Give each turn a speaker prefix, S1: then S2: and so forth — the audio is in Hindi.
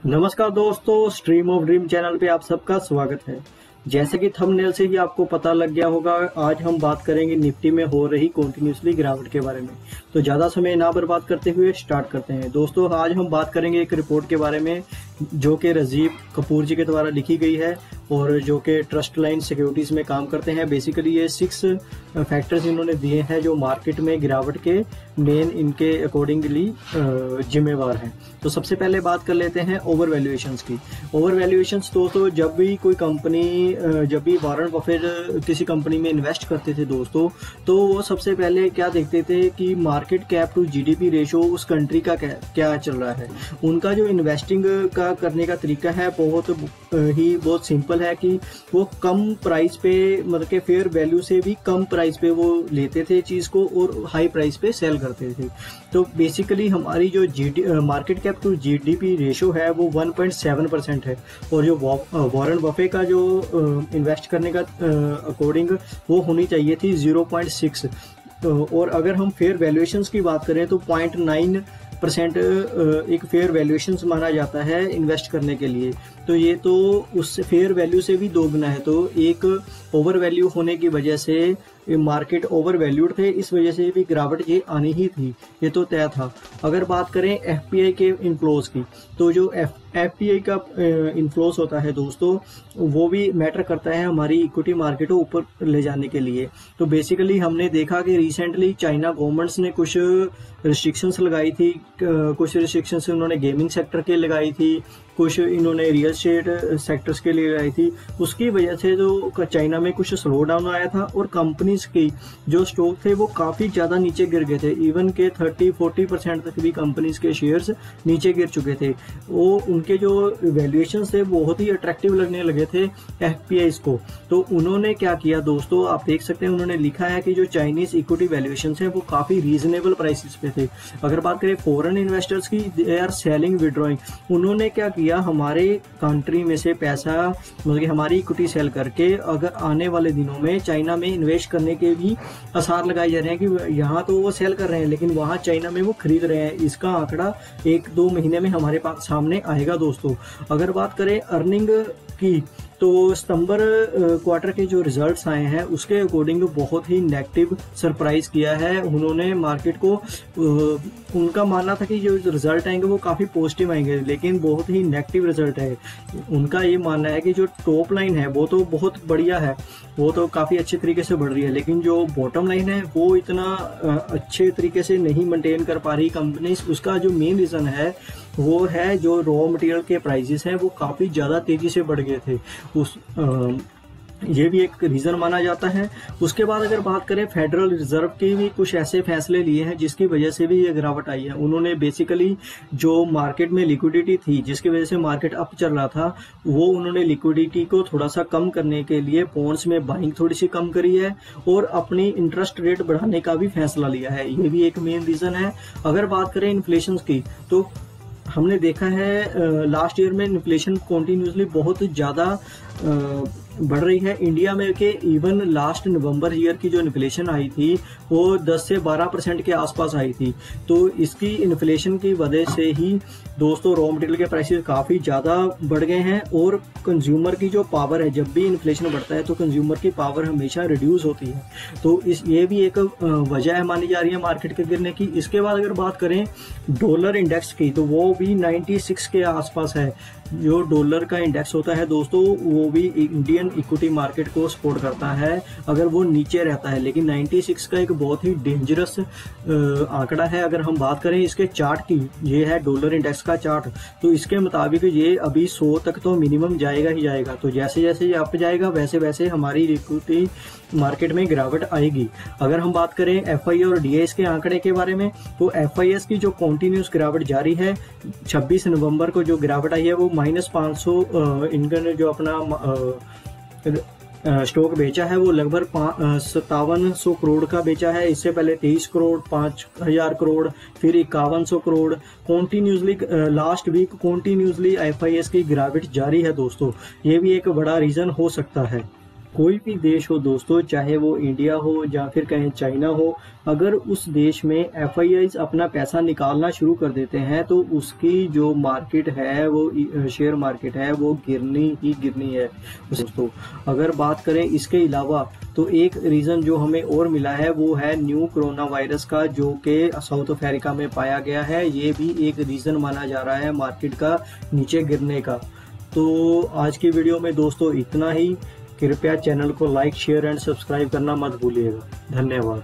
S1: नमस्कार दोस्तों, स्ट्रीम ऑफ ड्रीम चैनल पे आप सबका स्वागत है। जैसे कि थंबनेल से ही आपको पता लग गया होगा, आज हम बात करेंगे निफ्टी में हो रही कंटिन्यूसली गिरावट के बारे में। तो ज़्यादा समय ना बर्बाद करते हुए स्टार्ट करते हैं। दोस्तों, आज हम बात करेंगे एक रिपोर्ट के बारे में जो कि राजीव कपूर जी के द्वारा लिखी गई है और जो कि ट्रस्ट लाइन सिक्योरिटीज़ में काम करते हैं। बेसिकली ये 6 फैक्टर्स इन्होंने दिए हैं जो मार्केट में गिरावट के मेन इनके अकॉर्डिंगली जिम्मेवार हैं। तो सबसे पहले बात कर लेते हैं ओवर वैल्यूएशंस की। ओवर वैल्यूएशंस तो जब भी कोई कंपनी, जब भी वॉरेन बफेट किसी कंपनी में इन्वेस्ट करते थे दोस्तों, तो वो सबसे पहले क्या देखते थे कि market cap to GDP ratio उस कंट्री का क्या चल रहा है। उनका जो इन्वेस्टिंग का करने का तरीका है बहुत सिंपल है कि वो कम प्राइस पे, मतलब के फेयर वैल्यू से भी कम प्राइस पे वो लेते थे चीज को और हाई प्राइस पे सेल करते थे। तो बेसिकली हमारी जो market cap to GDP ratio है वो 1.7% है और जो वॉरेन बफे का जो इन्वेस्ट करने का अकॉर्डिंग वो होनी चाहिए थी 0.6। और अगर हम फेयर वैल्यूएशंस की बात करें तो 0.9% एक फेयर वैल्यूएशन माना जाता है इन्वेस्ट करने के लिए। तो ये तो उस फेयर वैल्यू से भी दोगुना है। तो एक ओवर वैल्यू होने की वजह से मार्केट ओवर वैल्यूड थे, इस वजह से भी गिरावट ये आनी ही थी, ये तो तय था। अगर बात करें एफपीआई के इनफ्लोज की, तो जो एफपीआई का इनफ्लोज होता है दोस्तों, वो भी मैटर करता है हमारी इक्विटी मार्केट को ऊपर ले जाने के लिए। तो बेसिकली हमने देखा कि रिसेंटली चाइना गवर्नमेंट्स ने कुछ रिस्ट्रिक्शंस लगाई थी, कुछ रिस्ट्रिक्शंस उन्होंने गेमिंग सेक्टर के लगाई थी, कुछ इन्होंने रियल एस्टेट सेक्टर्स के लिए लगाई थी। उसकी वजह से जो चाइना में कुछ स्लो डाउन आया था और कंपनीज की जो स्टॉक थे वो काफी ज्यादा नीचे गिर गए थे। इवन के 30-40% तक भी कंपनीज के शेयर्स नीचे गिर चुके थे। वो उनके जो वैल्यूएशन थे बहुत ही अट्रैक्टिव लगने लगे थे एफपीआईज को। तो उन्होंने क्या किया दोस्तों, आप देख सकते हैं, उन्होंने लिखा है कि जो चाइनीज इक्विटी वैल्यूएशन है वो काफी रीजनेबल प्राइसेस पे थे। अगर बात करें फॉरेन इन्वेस्टर्स की, दे आर सेलिंग विड्रॉइंग। उन्होंने क्या किया, हमारे कंट्री में से पैसा, मतलब कि हमारी इक्विटी सेल करके अगर आने वाले दिनों में चाइना में इन्वेस्ट करने के भी आसार लगाए जा रहे हैं कि यहाँ तो वो सेल कर रहे हैं लेकिन वहाँ चाइना में वो खरीद रहे हैं। इसका आंकड़ा 1-2 महीने में हमारे पास सामने आएगा दोस्तों। अगर बात करें अर्निंग की, तो सितंबर क्वार्टर के जो रिजल्ट्स आए हैं उसके अकॉर्डिंग बहुत ही नेगेटिव सरप्राइज किया है उन्होंने मार्केट को। उनका मानना था कि जो रिजल्ट आएंगे वो काफ़ी पॉजिटिव आएंगे, लेकिन बहुत ही नेगेटिव रिजल्ट है। उनका ये मानना है कि जो टॉप लाइन है वो तो बहुत बढ़िया है, वो तो काफ़ी अच्छे तरीके से बढ़ रही है, लेकिन जो बॉटम लाइन है वो इतना अच्छे तरीके से नहीं मेंटेन कर पा रही कंपनी। उसका जो मेन रीज़न है वो है जो रॉ मटेरियल के प्राइसेस हैं वो काफ़ी ज़्यादा तेज़ी से बढ़ गए थे। ये भी एक रीज़न माना जाता है। उसके बाद अगर बात करें फेडरल रिजर्व के भी कुछ ऐसे फैसले लिए हैं जिसकी वजह से भी ये गिरावट आई है। उन्होंने बेसिकली जो मार्केट में लिक्विडिटी थी जिसकी वजह से मार्केट अप चल रहा था, वो उन्होंने लिक्विडिटी को थोड़ा सा कम करने के लिए बॉन्ड्स में बाइंग थोड़ी सी कम करी है और अपनी इंटरेस्ट रेट बढ़ाने का भी फैसला लिया है। ये भी एक मेन रीज़न है। अगर बात करें इन्फ्लेशन की, तो हमने देखा है लास्ट ईयर में इन्फ्लेशन कॉन्टिन्यूसली बहुत ज़्यादा बढ़ रही है इंडिया में के। इवन लास्ट नवंबर ईयर की जो इन्फ्लेशन आई थी वो 10 से 12% के आसपास आई थी। तो इसकी इन्फ्लेशन की वजह से ही दोस्तों रॉ मटेरियल के प्राइसेस काफ़ी ज़्यादा बढ़ गए हैं और कंज्यूमर की जो पावर है, जब भी इन्फ्लेशन बढ़ता है तो कंज्यूमर की पावर हमेशा रिड्यूस होती है। तो ये भी एक वजह मानी जा रही है मार्केट के गिरने की। इसके बाद अगर बात करें डॉलर इंडेक्स की, तो वो भी 96 के आसपास है। जो डॉलर का इंडेक्स होता है दोस्तों वो भी इंडियन इक्विटी मार्केट को सपोर्ट करता है अगर वो नीचे रहता है, लेकिन 96 का एक बहुत ही डेंजरस आंकड़ा है। अगर हम बात करें इसके चार्ट की, ये है डॉलर इंडेक्स का चार्ट, तो इसके मुताबिक ये अभी 100 तक तो मिनिमम जाएगा ही जाएगा। तो जैसे जैसे ये अप जाएगा वैसे वैसे हमारी इक्विटी मार्केट में गिरावट आएगी। अगर हम बात करें एफआई और डीआईएस के आंकड़े के बारे में, तो एफआईएस की जो कॉन्टिन्यूस गिरावट जारी है, 26 नवंबर को जो गिरावट आई है वो -500 इनका जो अपना स्टॉक बेचा है वो लगभग 5700 करोड़ का बेचा है। इससे पहले 23 करोड़, 5000 करोड़, फिर 5100 crore. Continuously last week continuously FIs की गिरावट जारी है दोस्तों। ये भी एक बड़ा रीजन हो सकता है। कोई भी देश हो दोस्तों, चाहे वो इंडिया हो या फिर कहें चाइना हो, अगर उस देश में एफआईआईज अपना पैसा निकालना शुरू कर देते हैं तो उसकी जो मार्केट है, वो शेयर मार्केट है, वो गिरनी ही गिरनी है दोस्तों। अगर बात करें इसके अलावा तो एक रीज़न जो हमें और मिला है वो है न्यू कोरोना वायरस का, जो कि साउथ अफ्रीका में पाया गया है। ये भी एक रीज़न माना जा रहा है मार्केट का नीचे गिरने का। तो आज की वीडियो में दोस्तों इतना ही। कृपया चैनल को लाइक, शेयर एंड सब्सक्राइब करना मत भूलिएगा। धन्यवाद।